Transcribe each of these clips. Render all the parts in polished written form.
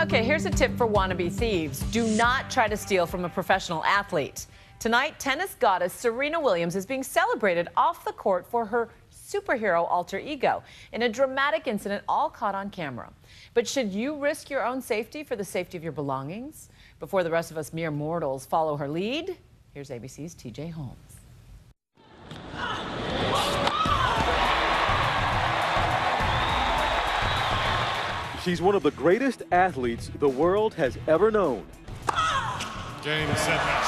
Okay, here's a tip for wannabe thieves. Do not try to steal from a professional athlete. Tonight, tennis goddess Serena Williams is being celebrated off the court for her superhero alter ego in a dramatic incident all caught on camera. But should you risk your own safety for the safety of your belongings? Before the rest of us mere mortals follow her lead, here's ABC's TJ Holmes. She's one of the greatest athletes the world has ever known. Game, set, match,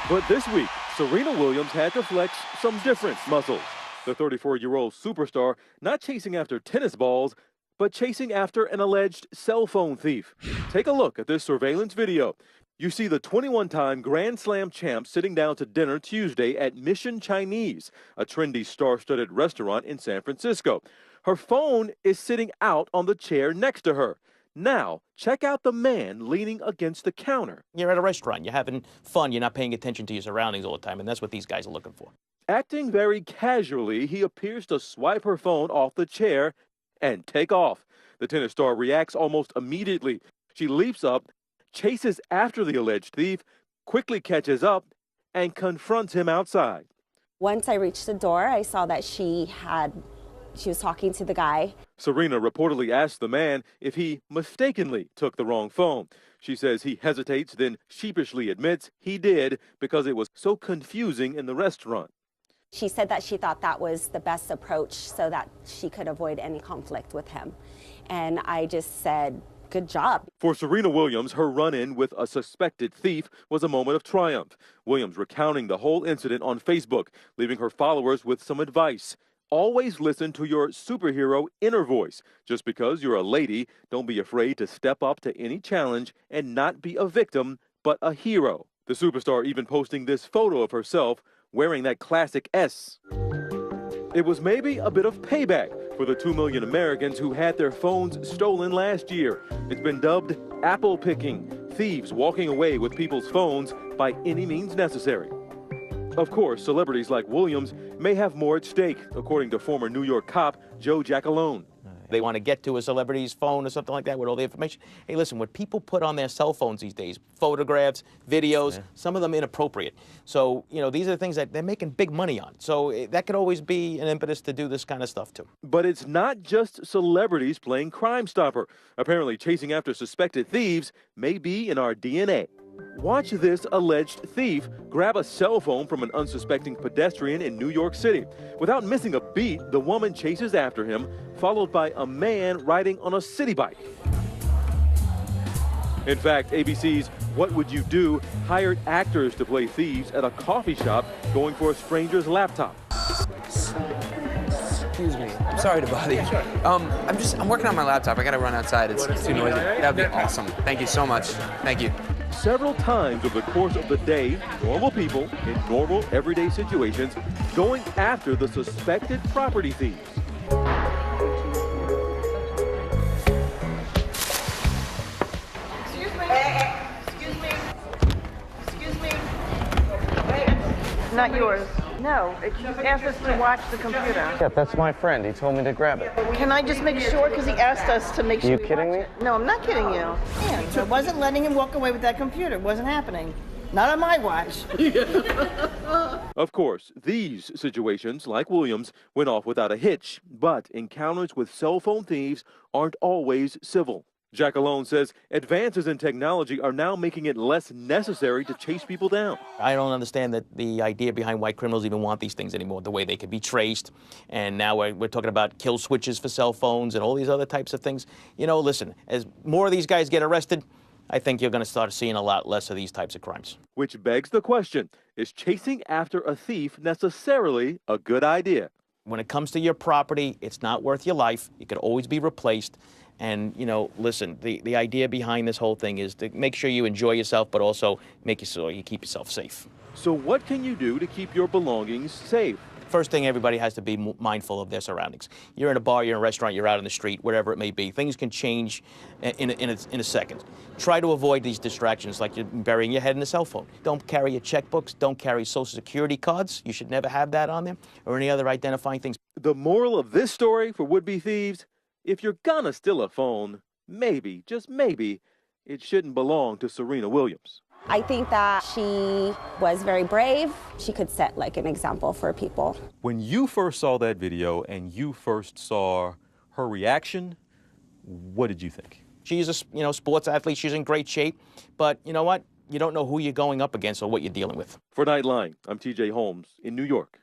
But this week, Serena Williams had to flex some different muscles. The 34-year-old superstar not chasing after tennis balls, but chasing after an alleged cell phone thief. Take a look at this surveillance video. You see the 21-time Grand Slam champ sitting down to dinner Tuesday at Mission Chinese, a trendy star-studded restaurant in San Francisco. Her phone is sitting out on the chair next to her. Now, check out the man leaning against the counter. You're at a restaurant, you're having fun, you're not paying attention to your surroundings all the time, and that's what these guys are looking for. Acting very casually, he appears to swipe her phone off the chair and take off. The tennis star reacts almost immediately. She leaps up, chases after the alleged thief, quickly catches up, and confronts him outside. Once I reached the door, I saw that she was talking to the guy. Serena reportedly asked the man if he mistakenly took the wrong phone. She says he hesitates, then sheepishly admits he did because it was so confusing in the restaurant. She said that she thought that was the best approach so that she could avoid any conflict with him. And I just said, good job. For Serena Williams, her run-in with a suspected thief was a moment of triumph. Williams recounting the whole incident on Facebook, leaving her followers with some advice. Always listen to your superhero inner voice. Just because you're a lady, don't be afraid to step up to any challenge and not be a victim, but a hero. The superstar even posting this photo of herself wearing that classic S. It was maybe a bit of payback for the 2 million Americans who had their phones stolen last year. It's been dubbed apple picking, thieves walking away with people's phones by any means necessary. Of course, celebrities like Williams may have more at stake, according to former New York cop Joe Giacalone. They want to get to a celebrity's phone or something like that with all the information. Hey, listen, what people put on their cell phones these days, photographs, videos, some of them inappropriate. So, you know, these are the things that they're making big money on. So that could always be an impetus to do this kind of stuff, too. But it's not just celebrities playing Crime Stopper. Apparently, chasing after suspected thieves may be in our DNA. Watch this alleged thief grab a cell phone from an unsuspecting pedestrian in New York City. Without missing a beat, the woman chases after him, followed by a man riding on a city bike. In fact, ABC's What Would You Do hired actors to play thieves at a coffee shop going for a stranger's laptop. Excuse me. I'm sorry to bother you. I'm working on my laptop. I gotta run outside. It's too noisy. That'd be awesome. Thank you so much. Thank you. Several times over the course of the day, normal people in normal everyday situations going after the suspected property thieves. Excuse me. Excuse me. Excuse me. Not yours. No, he asked us to watch the computer. Yeah, that's my friend. He told me to grab it. Can I just make sure, because he asked us to make sure. You kidding me? No, I'm not kidding you. Yeah, so I wasn't letting him walk away with that computer. It wasn't happening. Not on my watch. Of course, these situations, like Williams, went off without a hitch, but encounters with cell phone thieves aren't always civil. Giacalone says advances in technology are now making it less necessary to chase people down. I don't understand the idea behind why criminals even want these things anymore, the way they can be traced. And now we're talking about kill switches for cell phones and all these other types of things. You know, listen, as more of these guys get arrested, I think you're going to start seeing a lot less of these types of crimes. Which begs the question, is chasing after a thief necessarily a good idea? When it comes to your property, it's not worth your life. It could always be replaced. And, you know, listen, the idea behind this whole thing is to make sure you enjoy yourself, but also make sure you keep yourself safe. So what can you do to keep your belongings safe? First thing, everybody has to be mindful of their surroundings. You're in a bar, you're in a restaurant, you're out on the street, whatever it may be. Things can change in a second. Try to avoid these distractions like you're burying your head in a cell phone. Don't carry your checkbooks, don't carry Social Security cards. You should never have that on there, or any other identifying things. The moral of this story for would-be thieves, if you're gonna steal a phone, maybe, just maybe, it shouldn't belong to Serena Williams. I think that she was very brave. She could set like an example for people. When you first saw that video and you first saw her reaction, what did you think? She's a sports athlete. She's in great shape. But you know what? You don't know who you're going up against or what you're dealing with. For Nightline, I'm TJ Holmes in New York.